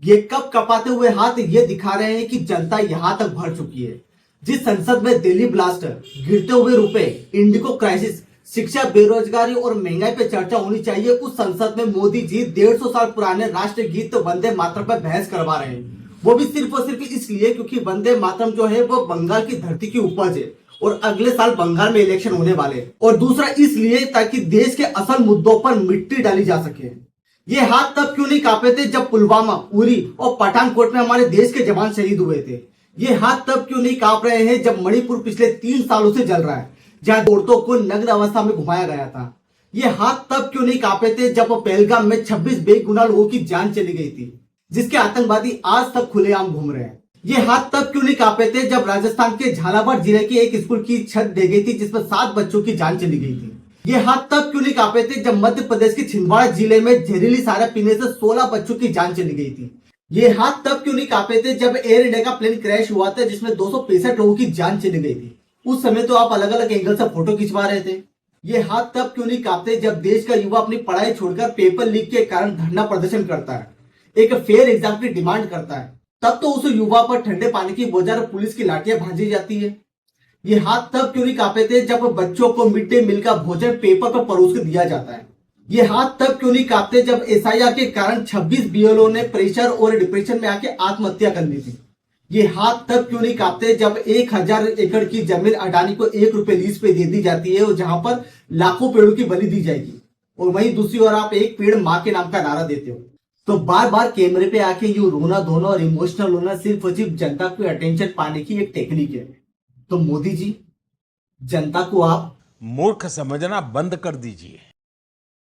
ये कब कपाते हुए हाथ ये दिखा रहे हैं कि जनता यहाँ तक भर चुकी है। जिस संसद में दिल्ली ब्लास्टर, गिरते हुए रुपए, इंडिको क्राइसिस, शिक्षा, बेरोजगारी और महंगाई पे चर्चा होनी चाहिए, उस संसद में मोदी जी 150 साल पुराने राष्ट्रीय गीत वंदे मातरम पर बहस करवा रहे हैं। वो भी सिर्फ और सिर्फ इसलिए क्योंकि वंदे मातरम जो है वो बंगाल की धरती की उपज है और अगले साल बंगाल में इलेक्शन होने वाले, और दूसरा इसलिए ताकि देश के असल मुद्दों पर मिट्टी डाली जा सके। ये हाथ तब क्यों नहीं कांपे थे जब पुलवामा, उरी और पठानकोट में हमारे देश के जवान शहीद हुए थे। ये हाथ तब क्यों नहीं कांप रहे हैं जब मणिपुर पिछले 3 सालों से जल रहा है, जहां औरतों को नग्न अवस्था में घुमाया गया था। ये हाथ तब क्यों नहीं कांपे थे जब पहलगाम में 26 बेगुनाह लोगों की जान चली गई थी, जिसके आतंकवादी आज तक खुलेआम घूम रहे हैं। ये हाथ तब क्यों नहीं कांपे थे जब राजस्थान के झालावाड़ जिले के एक स्कूल की छत ढह गई थी, जिसमें 7 बच्चों की जान चली गई थी। ये हाथ तब क्यों नहीं कांपे थे जब मध्य प्रदेश के छिंदवाड़ा जिले में जहरीली सारा पीने से 16 बच्चों की जान चली गई थी। ये हाथ तब क्यों नहीं कांपे थे जब एयर इंडिया का प्लेन क्रैश हुआ था, जिसमें 265 लोगों की जान चली गई थी। उस समय तो आप अलग अलग एंगल से फोटो खिंचवा रहे थे। ये हाथ तब क्यों नहीं कांपते जब देश का युवा अपनी पढ़ाई छोड़कर पेपर लीक के कारण धरना प्रदर्शन करता है, एक फेयर एग्जाम की डिमांड करता है, तब तो उस युवा पर ठंडे पानी की बौछार पुलिस की लाठियां भांजी जाती है। ये हाथ तब क्यों नहीं कांपे थे जब बच्चों को मिड डे मील का भोजन पेपर पर परोस कर दिया जाता है। ये हाथ तब क्यों नहीं कांपते जब एसआईआर के कारण 26 बीएलओ ने प्रेशर और डिप्रेशन में आके आत्महत्या कर ली थी। ये हाथ तब क्यों नहीं कांपते जब 1000 एकड़ की जमीन अडानी को 1 रुपए लीज पे दे दी जाती है और जहां पर लाखों पेड़ों की बलि दी जाएगी, और वहीं दूसरी ओर आप एक पेड़ माँ के नाम का नारा देते हो। तो बार बार कैमरे पे आके यूं रोना धोना और इमोशनल होना सिर्फ और सिर्फ जनता को अटेंशन पाने की एक टेक्निक है। तो मोदी जी, जनता को आप मूर्ख समझना बंद कर दीजिए।